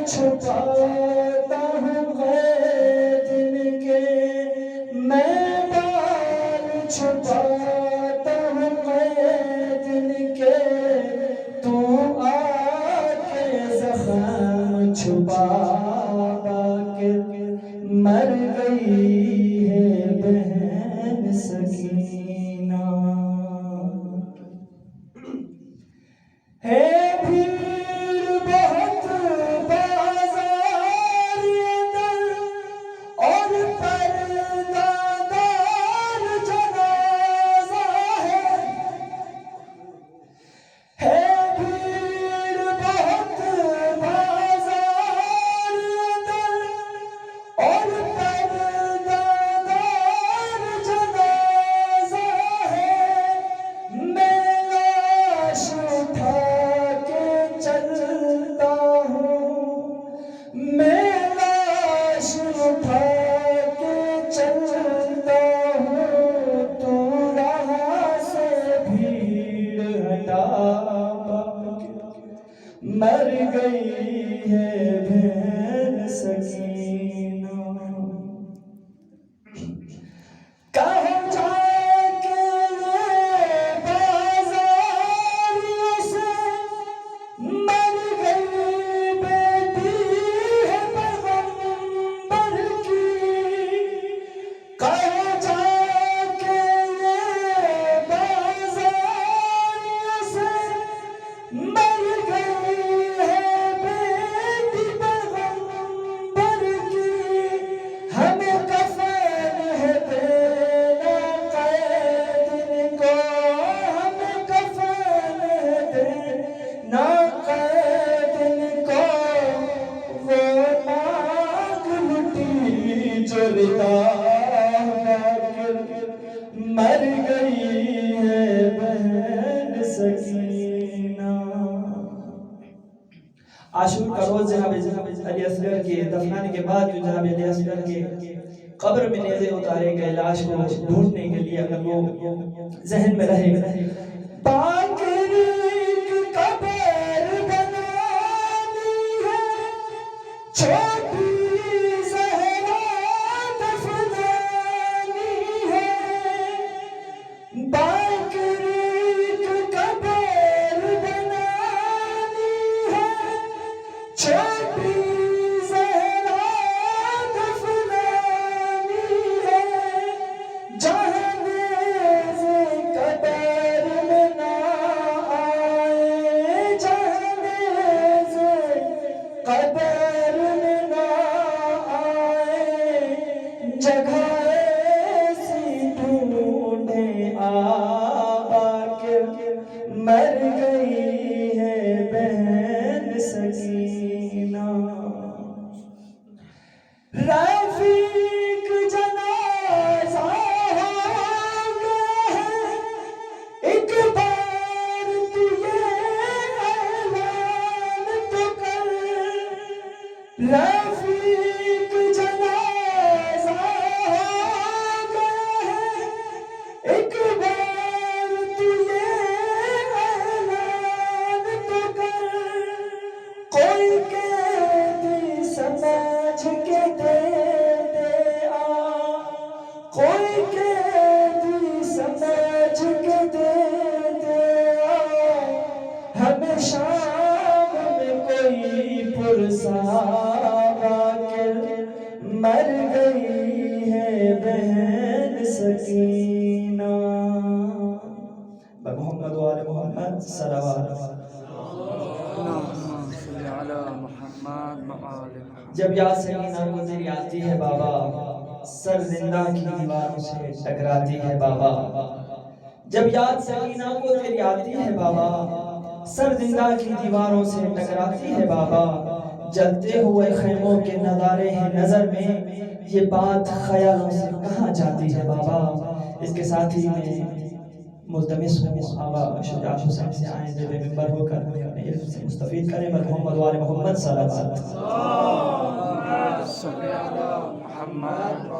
چھپاتا ہوں غیر دن کے، میں بال چھپاتا ہوں غیر دن کے، تو آ کے زخم چھپا کے مر گئی ہے بہن سکینہ۔ ہے بھیڑ بہت بازار در، اور پردہ دار جنازہ ہے بھیڑ بہت بازار در، اور پردہ دار جنازہ ہے، میں لاش اٹھا کے چلتا ہوں، میں لاش اٹھا کے چلتا ہوں، تو راہ سے بھیڑ ہٹا کے مر گئی ہے بہن سکینہ۔ کہاں جا کے یہ بازاریوں سے مر گئی بیٹی ہے پیغمبر کی، کہاں جا کے یہ بازاریوں سے مر گئی ہے بیٹی پیغمبر کی، ہمیں کفن ہے دینا قید کو، ہمیں کفن ہے دینا قید کو، وہ مانگ لٹی جو ردا مر گئی ہے بہن سکینہ۔ عاشور کا روز جناب علی اصغر کے دفنانے کے بعد جو جناب علی اصغر کے قبر میں نیزے اتارے گئے لاش کو ڈھونڈنے کے لیے، اگر وہ ذہن میں رہے، باقری کی قبر بنانی ہے، چھوٹی زہرا دفنانی ہے، باقری کی قبر بنانی ہے، چھوٹی زہرا دفنانی ہے، جہاں نیزے قبر میں نہ آئے، جہاں نیزے قبر میں نہ آئے، جگہ ایسی ڈھونڈے آ کے مر گئی ہے بہن سکینہ۔ رفیق جنازہ ہو گیا ہے، ایک بار تو یہ اعلان تو کر، رفیق جنازہ ہو گیا ہے، ایک بار تو یہ اعلان تو کر، کوئی قیدی سمجھ کے دے دے آ، کوئی قیدی سمجھ کے دے دے آ، ہمیں شام میں کوئی پرسا کے مر گئی ہے بہن سکینہ۔ محمد و آل محمد صلوات۔ جب یاد سکینہ کو تیری آتی ہے بابا، سر زندہ کی دیواروں سے ٹکراتی ہے بابا، جب یاد سکینہ کو تیری آتی ہے بابا، سر زندہ کی دیواروں سے ٹکراتی ہے بابا، جلتے ہوئے خیموں کے نظارے ہیں نظر میں، یہ بات خیالوں سے کہاں جاتی ہے بابا۔ اس کے ساتھ ہی میں ملتمس ہوں آقا شجاعت حسین سے آئیں جب ممبر ہو کر ہمیں اپنے علم سے مستفید کریں۔ محمد و آل محمد صلوات۔ صلی علی محمد۔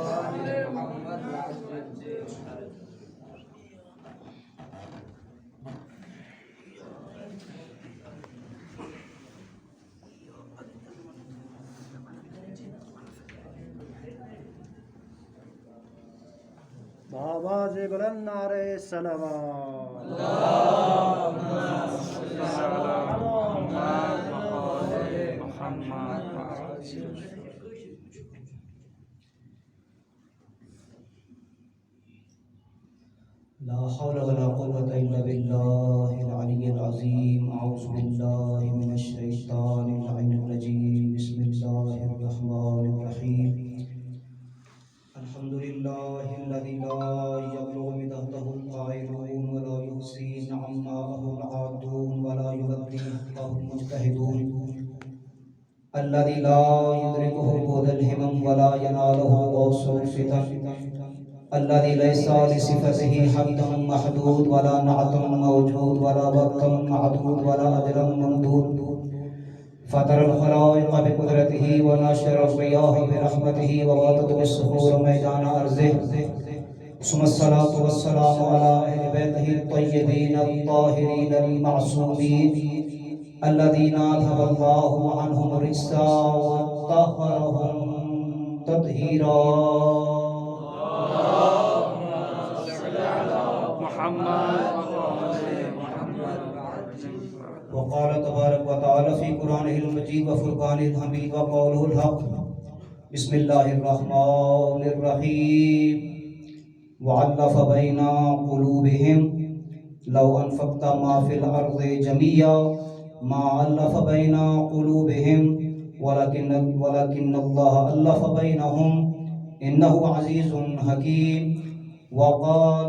بآواز بلند نعرہ صلوات لا حول ولا قوة إلا بالله العلي العظيم. أعوذ بالله من الشيطان اللعين الرجيم. بسم الله الرحمن الرحيم. الحمد لله الذي لا يبلغ مدحه القائلون ولا يحصي نعماءه العادون ولا يبدي حقه المجتهدون. الذي لا يدركه بعد الهمم ولا يناله غوص الفتن. الذي ليس لصفته حد محدود ولا نعت موجود ولا وقت معدود ولا أجل ممدود. فطر الخلائق بقدرته وناشر الرياح برحمته وغادت بالسحور ميدان أرضه. ثم الصلاة والسلام على أهل بيته الطيبين الطاهرين المعصومين الذين أذهب الله عنهم الرجس وطهرهم تطهيرا. وقال تبارك وتعالى في قرآنه المجيد وفرقانه الحميد وقوله الحق. بسم الله الرحمن الرحيم. وألف بين قلوبهم لو أنفقت ما في الأرض جميعا ما ألف بين قلوبهم ولكن الله ألف بينهم إنه عزيز حكيم. وقال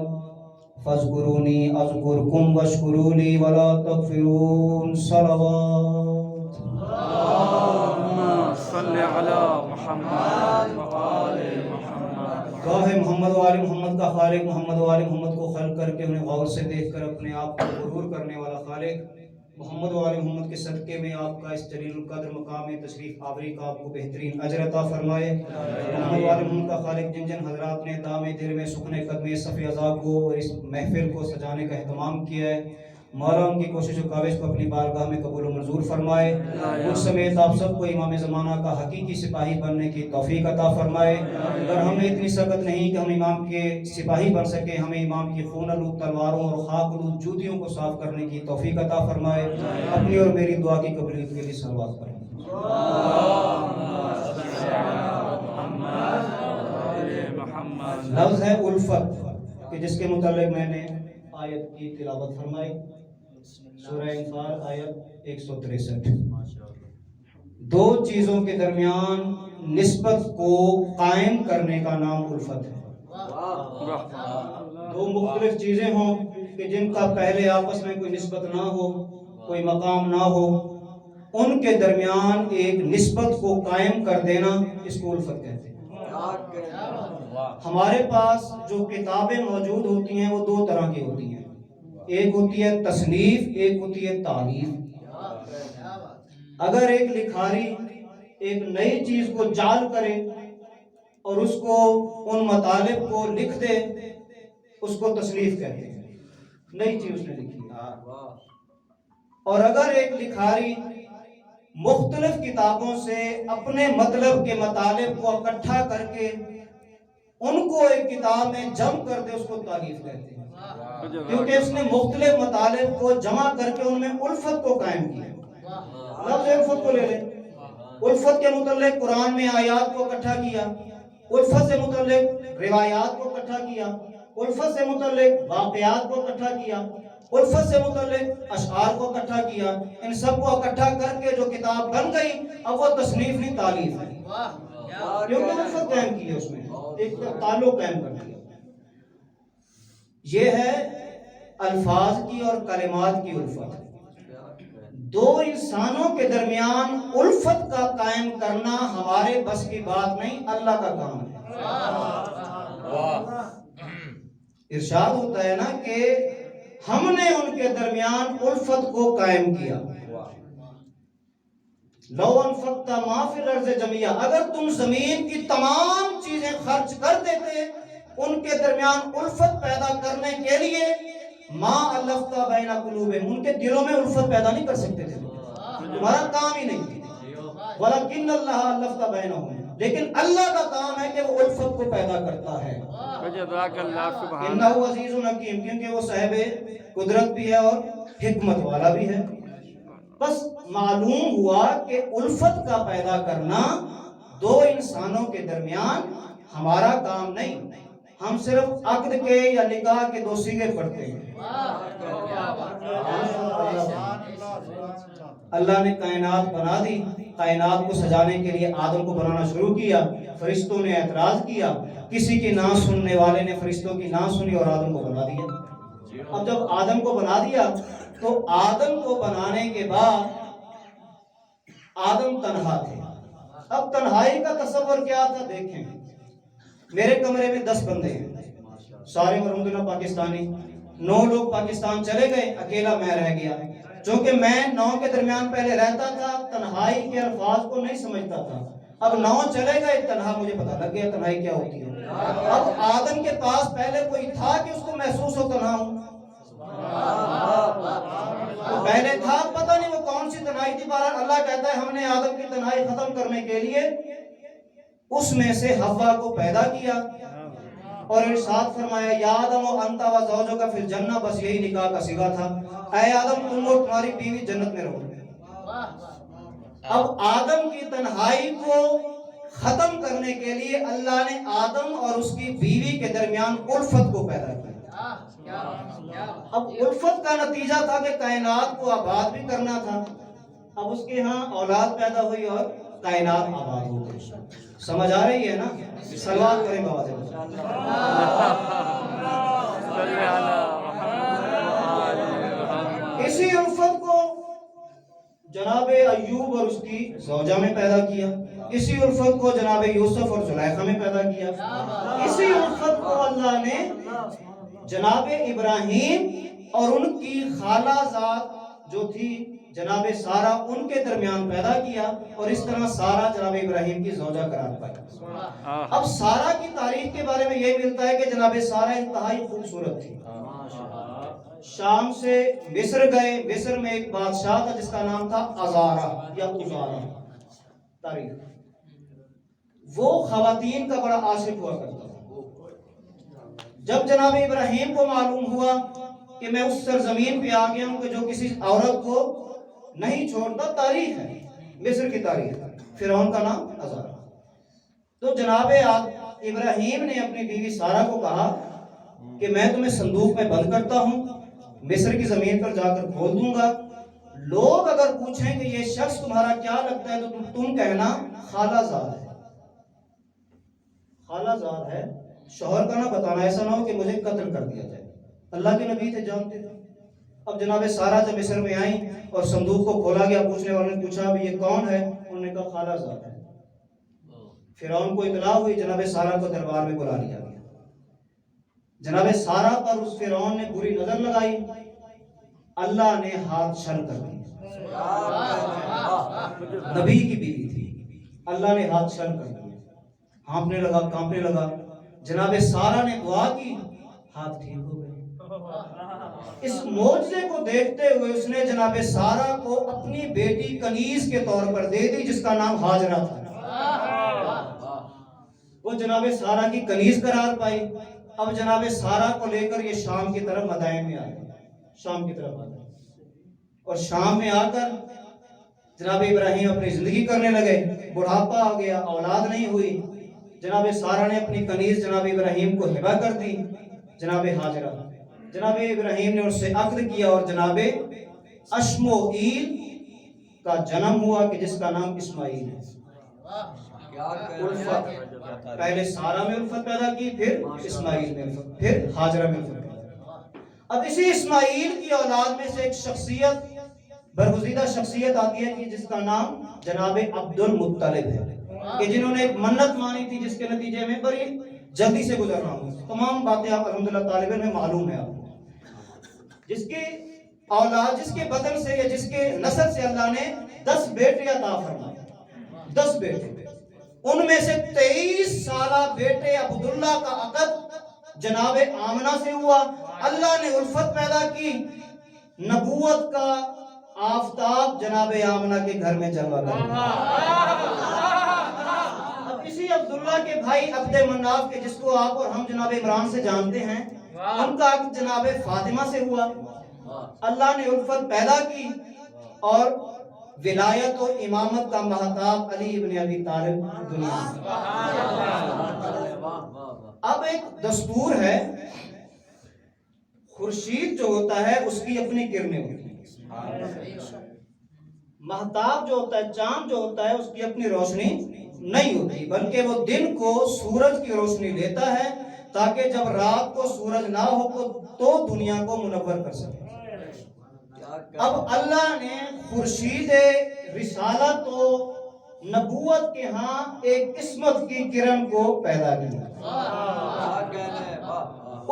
فاذكروني أذكركم واشكروا لي ولا تكفرون. صلوات. اللهم صل على محمد وآل محمد. گاہ محمد و آل محمد کا خالق محمد و آل محمد کو خلق کر کے انہیں غور سے دیکھ کر اپنے آپ کو غرور کرنے والا خالق محمد و آل محمد کے صدقے میں آپ کا اس جلیل القدر مقام تشریف آوری کا آپ کو بہترین اجر عطا فرمائے. محمد و آل محمد کا خالق جن جن حضرات نے دام دل میں سکنے قدمے صف اعضاء کو اور اس محفل کو سجانے کا اہتمام کیا ہے، مولا ان کی کوشش و کاوش کو اپنی بارگاہ میں قبول و منظور فرمائے. ان سمیت آپ سب کو امام زمانہ کا حقیقی سپاہی بننے کی توفیق عطا فرمائے. اگر ہمیں اتنی سبقت نہیں کہ ہم امام کے سپاہی بن سکے، ہمیں امام کی خون آلود تلواروں اور خاک آلود جوتیوں کو صاف کرنے کی توفیق عطا فرمائے. اپنی اور میری دعا کی قبولیت کے لیے صلوات پڑھیں. لفظ ہے الفت کہ جس کے متعلق میں نے آیت کی تلاوت فرمائی. سورہ انفال آیت 163. دو چیزوں کے درمیان نسبت کو قائم کرنے کا نام الفت ہے. دو مختلف چیزیں ہوں کہ جن کا پہلے آپس میں کوئی نسبت نہ ہو، کوئی مقام نہ ہو، ان کے درمیان ایک نسبت کو قائم کر دینا، اس کو الفت کہتے ہیں. ہمارے پاس جو کتابیں موجود ہوتی ہیں وہ دو طرح کی ہوتی ہیں. ایک ہوتی ہے تصنیف، ایک ہوتی ہے تالیف. اگر ایک لکھاری ایک نئی چیز کو جعل کرے اور اس کو ان مطالب کو لکھ دے، اس کو تصنیف کہتے ہیں، نئی چیز اس نے لکھی. اور اگر ایک لکھاری مختلف کتابوں سے اپنے مطلب کے مطالب کو اکٹھا کر کے ان کو ایک کتاب میں جمع کر دے، اس کو تالیف کہتے ہیں، کیونکہ اس نے مختلف مطالب کو جمع کر کے ان میں الفت کو قائم کیا. لفظ الفت کو لے لیں. الفت کے متعلق قرآن میں آیات کو اکٹھا کیا، الفت سے متعلق روایات کو اکٹھا کیا، الفت سے متعلق واقعات کو اکٹھا کیا، الفت سے متعلق اشعار کو اکٹھا کیا. ان سب کو اکٹھا کر کے جو کتاب بن گئی، اب وہ تصنیف نہیں تالیف ہے، کیونکہ الفت قائم کی ہے، اس میں ایک تعلق قائم کر دیا. یہ ہے الفاظ کی اور کلمات کی الفت. دو انسانوں کے درمیان الفت کا قائم کرنا ہمارے بس کی بات نہیں، اللہ کا کام ہے. ارشاد ہوتا ہے نا کہ ہم نے ان کے درمیان الفت کو قائم کیا. لو انفقت ما فی الارض جميعا، اگر تم زمین کی تمام چیزیں خرچ کر دیتے ان کے درمیان الفت پیدا کرنے کے لیے، ما الفت بین قلوبہم، ان کے دلوں میں الفت پیدا نہیں کر سکتے تھے، تمہارا کام ہی نہیں. ولکن اللہ الفت بینہم، لیکن اللہ کا کام ہے کہ وہ الفت کو پیدا کرتا ہے. جزاک اللہ سبحان انہ عزیز حکیم، کیونکہ وہ صاحب قدرت بھی ہے اور حکمت والا بھی ہے. بس معلوم ہوا کہ الفت کا پیدا کرنا دو انسانوں کے درمیان ہمارا کام نہیں، ہم صرف عقد کے یا نکاح کے دو سیغے پڑھتے ہیں. اللہ نے کائنات بنا دی، کائنات کو سجانے کے لیے آدم کو بنانا شروع کیا، فرشتوں نے اعتراض کیا، کسی کی نہ سننے والے نے فرشتوں کی نہ سنی اور آدم کو بنا دیا. اب جب آدم کو بنا دیا تو آدم کو بنانے کے بعد آدم تنہا تھے. اب تنہائی کا تصور کیا تھا؟ دیکھیں، میرے کمرے میں 10 بندے ہیں، سارے الحمدللہ پاکستانی، 9 لوگ پاکستان چلے گئے، اکیلا میں رہ گیا. چونکہ میں 9 کے درمیان پہلے رہتا تھا، تنہائی کے الفاظ کو نہیں سمجھتا تھا. اب 9 چلے گئے، تنہا مجھے پتا لگ گیا تنہائی کیا ہوتی ہے. اب آدم کے پاس پہلے کوئی تھا کہ اس کو محسوس ہو تنہا ہوں؟ پہلے تھا، پتہ نہیں وہ کون سی تنہائی تھی. بہرحال اللہ کہتا ہے ہم نے آدم کی تنہائی ختم کرنے کے لیے اس میں سے حوا کو پیدا کیا اور ارشاد فرمایا یا آدم انت و زوجک فی الجنہ. بس یہی نکاح کا صیغہ تھا، اے آدم تم اور تمہاری بیوی جنت میں رہو. اب آدم کی تنہائی کو ختم کرنے کے لیے اللہ نے آدم اور اس کی بیوی کے درمیان الفت کو پیدا کیا. اب الفت کا نتیجہ تھا کہ کائنات کو آباد بھی کرنا تھا. اب اس کے ہاں اولاد پیدا ہوئی اور کائنات آباد ہو گئی. سمجھ آ رہی ہے نا؟ صلوات کریں بابا جی. اسی الفت کو جناب ایوب اور اس کی زوجہ میں پیدا کیا. اسی الفت کو جناب یوسف اور زلیخا میں پیدا کیا. اسی الفت کو اللہ نے جناب ابراہیم اور ان کی خالہ ذات جو تھی جناب سارہ ان کے درمیان پیدا کیا اور اس طرح سارہ جناب ابراہیم کی زوجہ قرار پائی. اب سارہ کی تاریخ کے بارے میں یہ ملتا ہے کہ جناب سارہ انتہائی خوبصورت تھی. شام سے مصر گئے، مصر میں ایک بادشاہ تھا جس کا نام تھا ازارہ یا ازارہ. تاریخ وہ خواتین کا بڑا عاشق ہوا کرتا تھا. جب جناب ابراہیم کو معلوم ہوا کہ میں اس سرزمین پہ آ گیا ہوں کہ جو کسی عورت کو نہیں چھوڑتا، تاریخ ہے مصر کی تاریخ، فرعون کا نام ازارہ. تو جناب ابراہیم نے اپنی بیوی سارہ کو کہا کہ میں تمہیں صندوق میں بند کرتا ہوں، مصر کی زمین پر جا کر کھول دوں گا. لوگ اگر پوچھیں کہ یہ شخص تمہارا کیا لگتا ہے تو تم کہنا خالہ زاد ہے. خالہ زاد ہے، شوہر کا نہ بتانا، ایسا نہ ہو کہ مجھے قتل کر دیا جائے. اللہ کے نبی تھے، جانتے تھے. اب جناب سارہ جب مصر میں آئیں اور صندوق کو کھولا گیا، پوچھنے والوں نے پوچھا یہ کون ہے؟ انہوں نے کہا خالہ زاد ہے. فرعون کو اطلاع ہوئی، جناب سارہ کو دربار میں بلا لیا گیا. جناب سارہ پر اس فرعون نے بری نظر لگائی، اللہ نے ہاتھ چھل کر دی. نبی کی بیوی تھی، اللہ نے ہاتھ چھل کر دی. ہانپنے لگا، کانپنے لگا. جناب سارہ نے دعا کی، ہاتھ ٹھیک ہو گئے. اس معجزے کو دیکھتے ہوئے اس نے جناب سارہ کو اپنی بیٹی کنیز کے طور پر دے دی جس کا نام ہاجرہ تھا. وہ جناب سارہ کی کنیز قرار پائی. اب جناب سارہ کو لے کر یہ شام کی طرف مدائن میں آئے، شام کی طرف آئے اور شام میں آ کر جناب ابراہیم اپنی زندگی کرنے لگے. بڑھاپا آ گیا، اولاد نہیں ہوئی. جناب سارہ نے اپنی کنیز جناب ابراہیم کو ہبہ کر دی، جناب ہاجرہ. جناب ابراہیم نے اس سے عقد کیا اور جناب اشمعیل کا جنم ہوا کہ جس کا نام اسماعیل ہے. الفت، پہلے سارہ میں الفت پیدا کی، پھر اسماعیل میں الفت، پھر ہاجرہ میں الفت پیدا. اب اسی اسماعیل کی اولاد میں سے ایک شخصیت، برگزیدہ شخصیت آتی ہے کہ جس کا نام جناب عبد المطلب ہے، کہ جنہوں نے ایک منت مانی تھی جس کے نتیجے میں بڑی جلدی سے گزر رہا ہوں. تمام باتیں آپ الحمدللہ طالب علم میں معلوم ہے. آپ جس کے اولاد، جس کے بدن سے یا جس کے نسل سے اللہ نے 10 بیٹے عطا فرمائے، 10 بیٹے. ان میں سے 23 سالہ بیٹے عبداللہ کا عقد جناب آمنہ سے ہوا. اللہ نے الفت پیدا کی، نبوت کا آفتاب جناب آمنہ کے گھر میں جلوہ کر. اب بھائی عبد مناف کے جس کو آپ اور ہم جناب عمران سے جانتے ہیں، ان کا جناب فاطمہ سے ہوا۔ اللہ نے الفت پیدا کی اور ولایت و امامت کا مہتاب علی ابن ابی طالب دنیا میں۔ اب ایک دستور ہے، خورشید جو ہوتا ہے اس کی اپنی کرنیں ہوتی ہیں، مہتاب جو ہوتا ہے، چاند جو ہوتا ہے، اس کی اپنی روشنی نہیں ہوتی، بلکہ وہ دن کو سورج کی روشنی لیتا ہے تاکہ جب رات کو سورج نہ ہو تو دنیا کو منور کر سکے۔ اب اللہ نے خورشید رسالت و نبوت کے ہاں ایک عصمت کی کرن کو پیدا کیا۔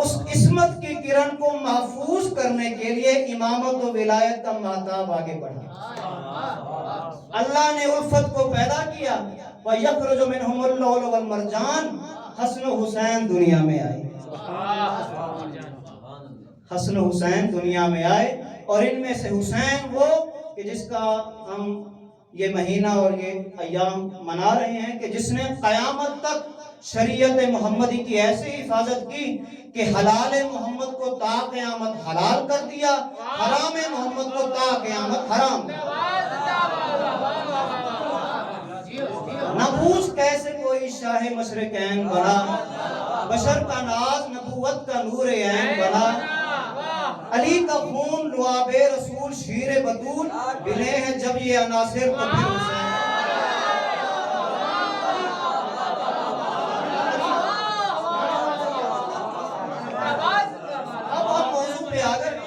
اس عصمت کی کرن کو محفوظ کرنے کے لیے امامت و ولایت کا مہتاب آگے بڑھا۔ اللہ نے الفت کو پیدا کیا، وَيَخْرُجُ مِنْهُمُ اللُّؤْلُؤُ وَالْمَرْجَانُ۔ حسن و حسین دنیا میں آئے، حسن و حسین دنیا میں آئے، اور ان میں سے حسین وہ کہ جس کا ہم یہ مہینہ اور یہ ایام منا رہے ہیں کہ جس نے قیامت تک شریعت محمدی کی ایسی حفاظت کی کہ حلال محمد کو تا قیامت حلال کر دیا، حرام محمد کو تا قیامت حرام کر دیا۔ نہ پوچھ کیسے کوئی شاہ مشرقین بنا، بشر کا ناز نبوت کا نور عین بنا، علی کا خون لعاب رسول شیر بطول ملے ہیں جب یہ عناصر تو پھر حسین۔ اب ہم موضوع پہ آ گئے۔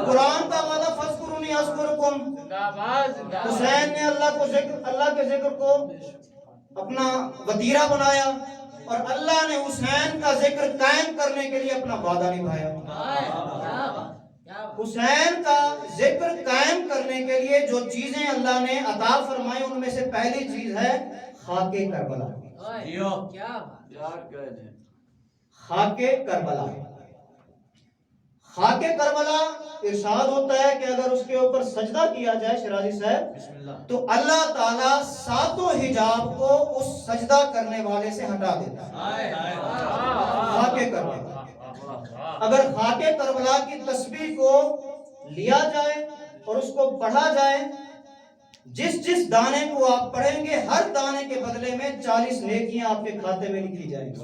قرآن کا وعدہ فاذکرونی اذکرکم، حسین نے اللہ کے ذکر کو اپنا وتیرہ بنایا اور اللہ نے حسین کا ذکر قائم کرنے کے لیے اپنا وعدہ نبھایا۔ حسین کا ذکر قائم کرنے کے لیے جو چیزیں اللہ نے عطا فرمائی ان میں سے پہلی چیز ہے خاک کربلا۔ خاک کربلا، خاک کربلا ارشاد ہوتا ہے کہ اگر اس کے اوپر سجدہ کیا جائے شرازی صاحب تو اللہ تعالیٰ ساتوں حجاب کو اس سجدہ کرنے والے سے ہٹا دیتا ہے۔ خاک کربلا، اگر خاک کربلا کی تسبیح کو لیا جائے اور اس کو پڑھا جائے، جس دانے کو آپ پڑھیں گے ہر دانے کے بدلے میں 40 نیکیاں آپ کے کھاتے میں لکھی جائیں گی۔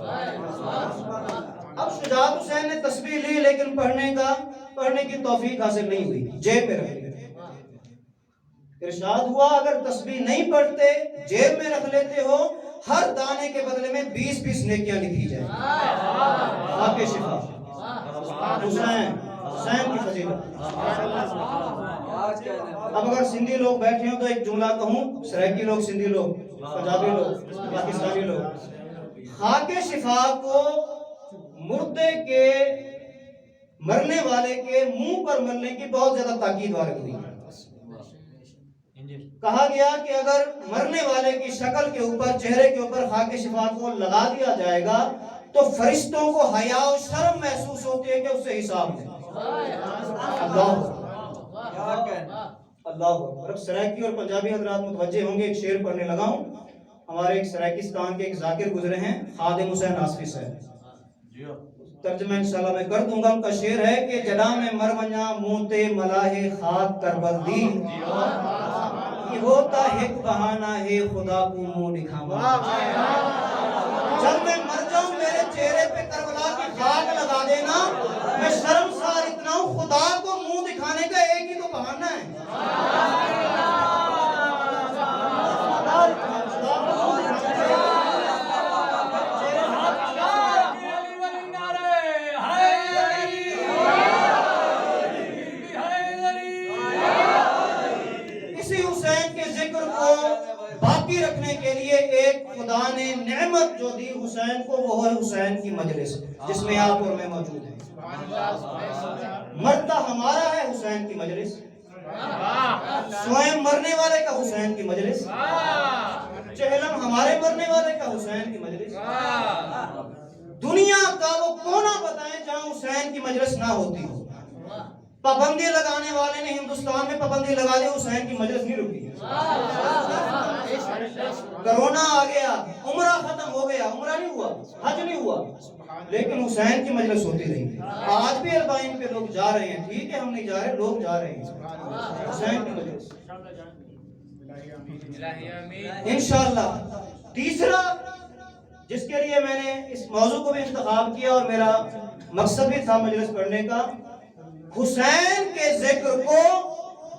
اب شجاعت حسین نے تسبیح لی لیکن پڑھنے کی توفیق حاصل نہیں ہوئی، جیب میں رکھ لی۔ ارشاد ہوا اگر تسبیح نہیں پڑھتے جیب میں رکھ لیتے ہو، ہر دانے کے بدلے میں 20 نیکیاں لکھی جائیں۔ خاک شفا، حسین کی فضیلت۔ اب اگر سندھی لوگ بیٹھے ہوں تو ایک جملہ کہوں، سرائکی لوگ، سندھی لوگ، پنجابی لوگ، پاکستانی لوگ، خاک شفا کو مردے کے مرنے والے کے منہ پر ملنے کی بہت زیادہ تاکید وارد ہوئی۔ کہا گیا کہ اگر مرنے والے کی شکل کے اوپر، چہرے کے اوپر خاک شفا کو لگا دیا جائے گا تو فرشتوں کو حیا و شرم محسوس ہوتی ہے کہ اس سے حساب لیں۔ اللہ اکبر۔ سرائکی اور پنجابی حضرات متوجہ ہوں گے، ایک شعر پڑھنے لگا ہوں۔ ہمارے ایک سرائکستان کے ایک ذاکر گزرے ہیں، خادم حسین آصفی صاحب، ترجمہ انشاءاللہ میں کر دوں گا۔ ان کا شعر ہے کہ جلا میں مرونیاں موتے ملاح خاک کربل دی، یہ ہوتا ایک بہانہ ہے خدا کو منہ دکھاوا۔ جب میں مر جاؤں میرے چہرے پہ کربلا کی خاک لگا دینا، میں شرمسار اتنا ہوں خدا کو منہ دکھانے کا ایک ہی تو بہانہ ہے۔ باقی رکھنے کے لیے ایک خدا نے نعمت جو دی حسین کو، وہ ہے حسین کی مجلس جس میں آپ اور میں موجود ہیں۔ مرتا ہمارا ہے حسین کی مجلس، سوئم مرنے والے کا حسین کی مجلس، چہلم ہمارے مرنے والے کا حسین کی مجلس۔ دنیا کا وہ کونا بتائیں جہاں حسین کی مجلس نہ ہوتی ہو۔ پابندی لگانے والے نے ہندوستان میں پابندی لگا دی، حسین کی مجلس نہیں رکی۔ کرونا آ گیا، عمرہ ختم ہو گیا، عمرہ نہیں ہوا، حج نہیں ہوا، لیکن حسین کی مجلس ہوتی رہی۔ آج بھی اربعین پہ لوگ جا رہے ہیں، ٹھیک ہے ہم نہیں جا رہے، لوگ جا رہے ہیں حسین کی مجلس انشاءاللہ۔ تیسرا جس کے لیے میں نے اس موضوع کو بھی انتخاب کیا اور میرا مقصد بھی تھا مجلس پڑھنے کا، حسین کے ذکر کو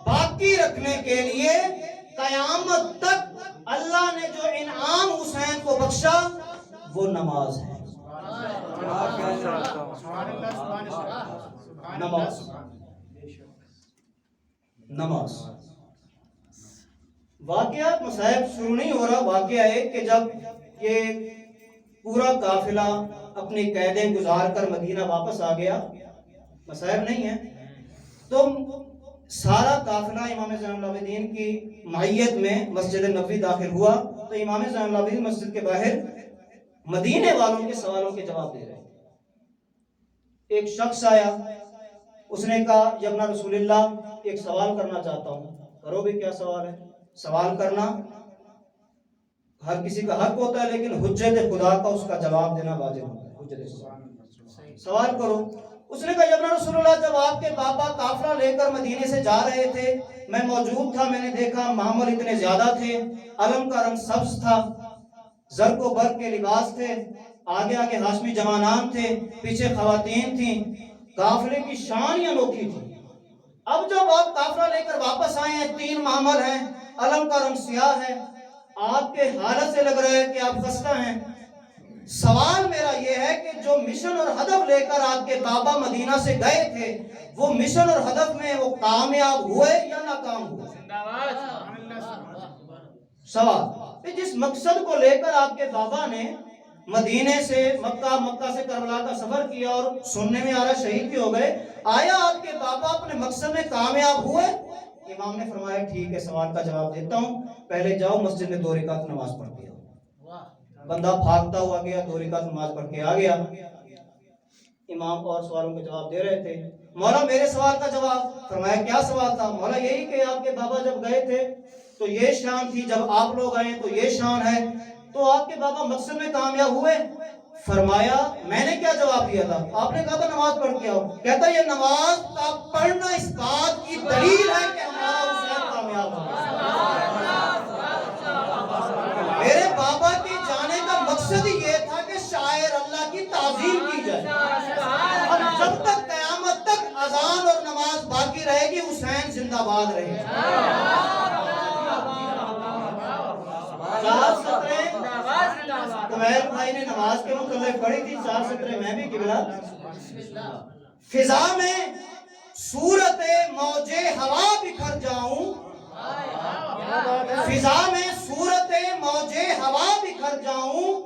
باقی رکھنے کے لیے قیامت تک اللہ نے جو انعام حسین کو بخشا وہ نماز ہے۔ نماز نماز واقعہ مصائب شروع نہیں ہو رہا، واقعہ ایک کہ جب یہ پورا قافلہ اپنی قیدیں گزار کر مدینہ واپس آ گیا، مصائب نہیں ہے، تو سارا قافلہ امام زین العابدین کی معیت میں مسجد نبوی داخل ہوا، تو امام زین العابدین مسجد کے باہر مدینے والوں کے سوالوں کے جواب دے رہے ہیں۔ ایک شخص آیا، اس نے کہا یبنا رسول اللہ ایک سوال کرنا چاہتا ہوں۔ کرو بھی، کیا سوال ہے؟ سوال کرنا ہر کسی کا حق ہوتا ہے، لیکن حجت خدا کا اس کا جواب دینا واجب ہوتا ہے۔ سوال کرو۔ اس نے کہا یبنا رسول اللہ، جب آپ کے بابا قافلہ لے کر مدینے سے جا رہے تھے، میں موجود تھا، میں نے دیکھا معمول اتنے زیادہ تھے، علم کا رنگ سبز تھا، زرق و برق کے لباس تھے، آگے آگے ہاشمی جوانان تھے، پیچھے خواتین تھیں، قافلے کی شان ہی انوکھی تھی۔ اب جب آپ قافلہ لے کر واپس آئے ہیں، 3 معمل ہیں، علم کا رنگ سیاہ ہے، آپ کے حالت سے لگ رہا ہے کہ آپ خستہ ہیں۔ سوال میرا یہ ہے کہ جو مشن اور ہدف لے کر آپ کے بابا مدینہ سے گئے تھے، وہ مشن اور ہدف میں وہ کامیاب ہوئے یا ناکام ہوئے؟ سوال کہ جس مقصد کو لے کر آپ کے بابا نے مدینے سے مکہ، مکہ سے کربلا کا سفر کیا اور سننے میں آ رہا شہید بھی ہو گئے، آیا آپ کے بابا اپنے مقصد میں کامیاب ہوئے؟ امام نے فرمایا ٹھیک ہے، سوال کا جواب دیتا ہوں، پہلے جاؤ مسجد میں 2 رکعت نماز پڑھ کے آؤ۔ بندہ بھاگتا ہوا گیا، 2 رکعت نماز پڑھ کے آ گیا۔ امام اور سوالوں کے جواب دے رہے تھے۔ مولا میرے سوال کا جواب؟ فرمایا کیا سوال تھا؟ مولا یہی کہ آپ کے بابا جب گئے تھے تو یہ شان تھی، جب آپ لوگ آئے تو یہ شان ہے، تو آپ کے بابا مقصد میں کامیاب ہوئے؟ فرمایا میں نے کیا جواب دیا تھا؟ آپ نے کہا تھا نماز پڑھ کے آؤ۔ کہتا یہ نماز کا پڑھنا اس بات کی دلیل ہے کہ ہمارا حسین کامیاب ہو گیا۔ میرے بابا کے جانے کا مقصد ہی یہ تھا کہ شاعر اللہ کی تعظیم کی جائے، اور جب تک قیامت تک اذان اور نماز باقی رہے گی، حسین زندہ باد رہے گا۔ 4 سطریں کمیل بھائی نے نماز کے متعلق پڑھی تھی، 4 سطریں میں بھی قبلہ۔ فضا میں صورت موج ہوا بکھر جاؤں، فضا میں صورت موج ہوا بکھر جاؤں،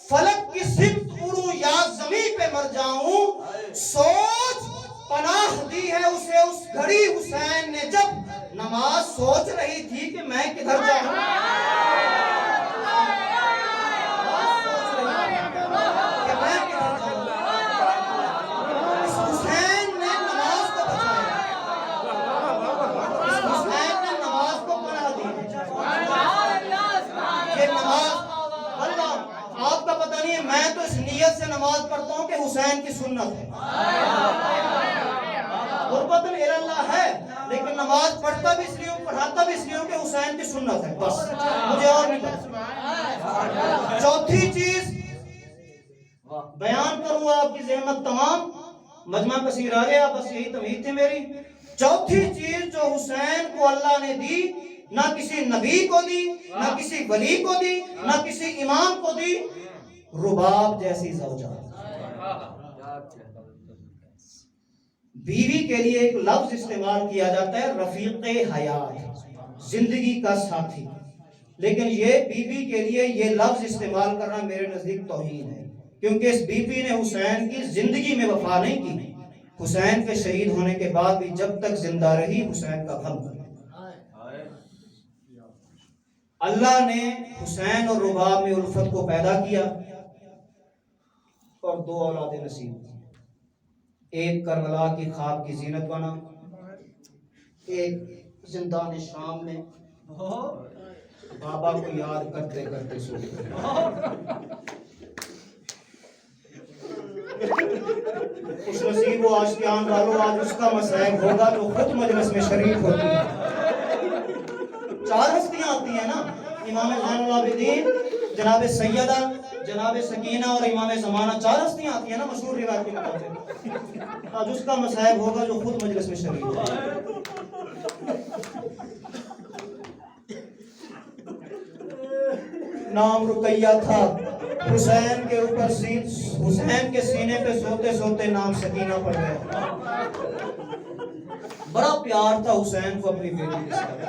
فلک کی سمت اڑوں یا زمین پہ مر جاؤں، سوچ پناہ دی ہے اسے اس گھڑی حسین نے جب نماز سوچ رہی تھی کہ میں کدھر جاؤں۔ میں تو اس نیت سے نماز پڑھتا ہوں کہ حسین کی سنت ہے، قربت اللہ ہے، لیکن نماز پڑھتا بھی اس لیے ہوں، پڑھاتا بھی اس لیے ہوں کہ حسین کی سنت ہے، بس مجھے اور نہیں پتا۔ چوتھی چیز بیان کروں، آپ کی زحمت تمام، مجمع کثیر آ گیا، بس یہی تمہید تھی میری۔ چوتھی چیز جو حسین کو اللہ نے دی، نہ کسی نبی کو دی، نہ کسی ولی کو دی، نہ کسی امام کو دی، رباب جیسی زوجہ۔ بیوی کے لیے ایک لفظ استعمال کیا جاتا ہے رفیق حیات، زندگی کا ساتھی، لیکن یہ بیوی کے لیے یہ لفظ استعمال کرنا میرے نزدیک توہین ہے، کیونکہ اس بیوی نے حسین کی زندگی میں وفا نہیں کی، حسین کے شہید ہونے کے بعد بھی جب تک زندہ رہی حسین کا غم کیا۔ اللہ نے حسین اور رباب میں الفت کو پیدا کیا اور 2 اولاد نصیب کی، ایک کربلا کی خاک کی زینت بنا ایک زندان شام میں بابا کو یاد کرتے کرتے سو گئے۔ خوش نصیب و آشیان والوں، آج اس کا مسائب ہوگا جو خود مجلس میں شریک ہوتی ہے۔ چار ہستیاں آتی ہیں نا، امام زین العابدین، جناب سیدہ، جناب سکینہ اور امام زمانہ، چار ہستیاں آتی ہیں نا مشہور روایت کے مطابق۔ آج اس کا مسائب ہوگا جو خود مجلس میں شریک ہوگا۔ نام رقیہ تھا، حسین کے اوپر حسین کے سینے پہ سوتے سوتے نام سکینہ پڑ گیا۔ بڑا پیار تھا حسین کو اپنی بیٹی کے ساتھ۔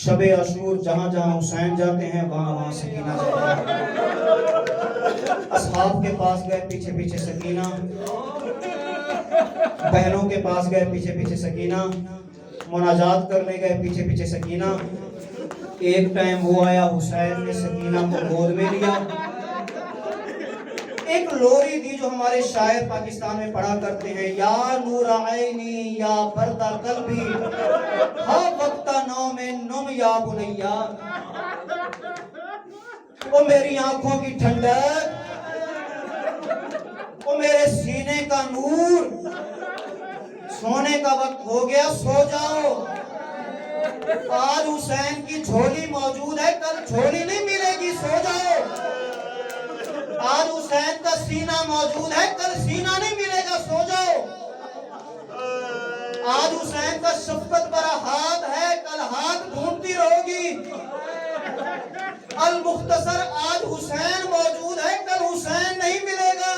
شب عاشور جہاں جہاں حسین جاتے ہیں وہاں وہاں سکینہ جاتے ہیں۔ اصحاب کے پاس گئے پیچھے پیچھے سکینہ، بہنوں کے پاس گئے پیچھے پیچھے سکینہ، مناجات کرنے گئے پیچھے پیچھے سکینہ۔ ایک ٹائم وہ آیا، حسین نے سکینہ کو گود میں لیا، ایک لوری دی جو ہمارے شاعر پاکستان میں پڑھا کرتے ہیں، یا نور عینی یا برد قلبی ہا وقت نوم نم یا بنیا۔ وہ میری آنکھوں کی ٹھنڈک، وہ میرے سینے کا نور، سونے کا وقت ہو گیا، سو جاؤ۔ آج حسین کی جھولی موجود ہے، کل جھولی نہیں ملے گی، سو جاؤ۔ آج حسین کا سینہ موجود ہے، کل سینہ نہیں ملے گا، سو جاؤ۔ آج حسین کا شفقت بھرا ہاتھ ہے، کل ہاتھ ڈھونڈتی رہو گی۔ المختصر آج حسین موجود ہے، کل حسین نہیں ملے گا۔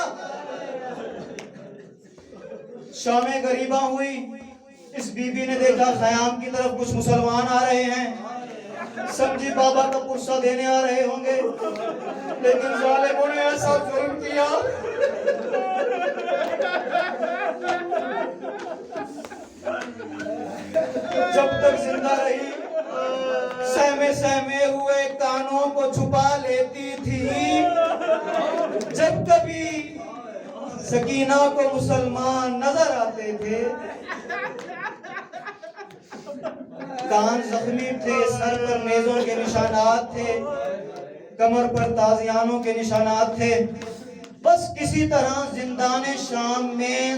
شام غریبہ ہوئی، اس بی بی نے دیکھا خیام کی طرف کچھ مسلمان آ رہے ہیں، سمجھی بابا کا پرسہ دینے آ رہے ہوں گے، لیکن ظالموں نے ایسا ظلم کیا، جب تک زندہ رہی سہمے سہمے ہوئے کانوں کو چھپا لیتی تھی۔ جب کبھی سکینہ کو مسلمان نظر آتے تھے، کان زخمی تھے، سر پر نیزوں کے نشانات تھے، کمر پر تازیانوں کے نشانات تھے، بس کسی طرح زندان شام میں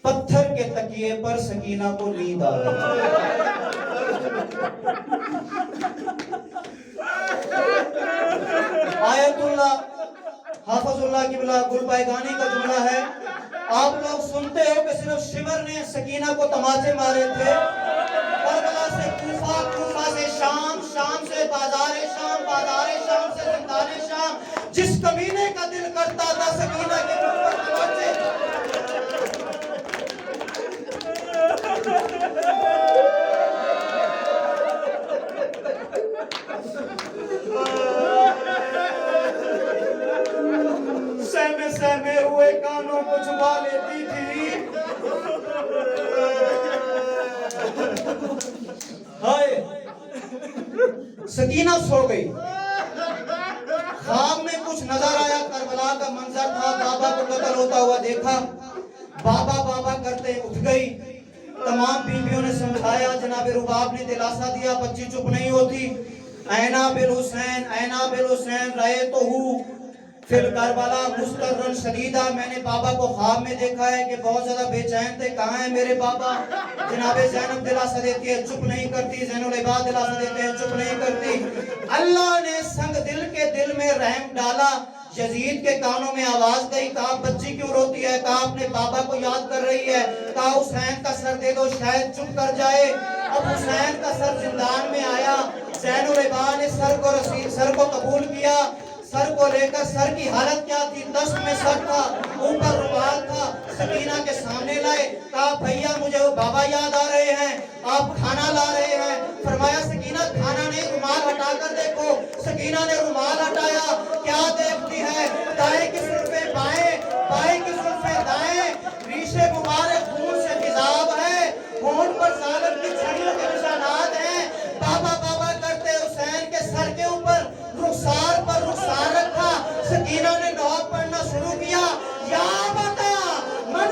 پتھر کے تکیے پر سکینہ کو نیند آ گئی۔ آیت اللہ حافظ اللہ کی بلا گل پائگانی کا جملہ ہے، آپ لوگ سنتے ہو کہ صرف شمر نے سکینہ کو تماچے مارے تھے، کربلا سے کوفہ، کوفہ سے شام، شام سے بازار شام، بازار شام سے زندان شام، جس کمینے کا دل کرتا تھا سکینہ کے منہ پر تماچے۔ سہمے سہمے ہوئے کانوں کو چھپا لیتی تھی۔ ہائے سکینہ سو گئی، خواب میں کچھ نظر آیا، کربلا کا منظر تھا، بابا کو قتل ہوتا ہوا دیکھا، بابا بابا کرتے اٹھ گئی۔ تمام بیویوں نے سمجھایا، جناب رباب نے دلاسا دیا، بچی چپ نہیں ہوتی۔ اینا بالحسین، اینا بالحسین رأیتہو فی الکربلا مسترن شدیدہ، میں نے بابا کو خواب میں دیکھا ہے کہ بہت زیادہ بے چین تھے، کہاں ہے میرے بابا؟ جناب زینب دلاسا دیتی ہے، چپ نہیں کرتی، زین العباد دلاسا دیتے ہیں، چپ نہیں کرتی۔ اللہ نے سنگ دل کے دل میں رحم ڈالا، یزید کے کانوں میں آواز گئی، کہا بچی کیوں روتی ہے؟ کہا اپنے بابا کو یاد کر رہی ہے، کہا حسین کا سر دے دو شاید چپ کر جائے۔ اب حسین کا سر زندان میں آیا، زین العباد نے سر کو قبول کیا، سر کو لے کر، سر کی حالت کیا تھی؟ دست میں سر تھا، اوپر رومال تھا، سکینہ کے سامنے لائے، کہا بھیا مجھے وہ بابا یاد آ رہے ہیں، آپ کھانا لا رہے ہیں۔ فرمایا سکینہ کھانا نہیں، رومال ہٹا کر دیکھو۔ سکینہ نے رومال ہٹایا، کیا دیکھتی ہے؟ دائیں کی زلفیں بائیں، بائیں کی زلفیں دائیں، ریشے مبارک خون سے خضاب ہے، خون پر ظالم کی چھڑیوں کے نشانات ہیں۔ بابا بابا کرتے حسین کے سر کے اوپر رخسار پر رخسار رکھا، سکینہ نے نعت پڑھنا شروع کیا، یا بتا من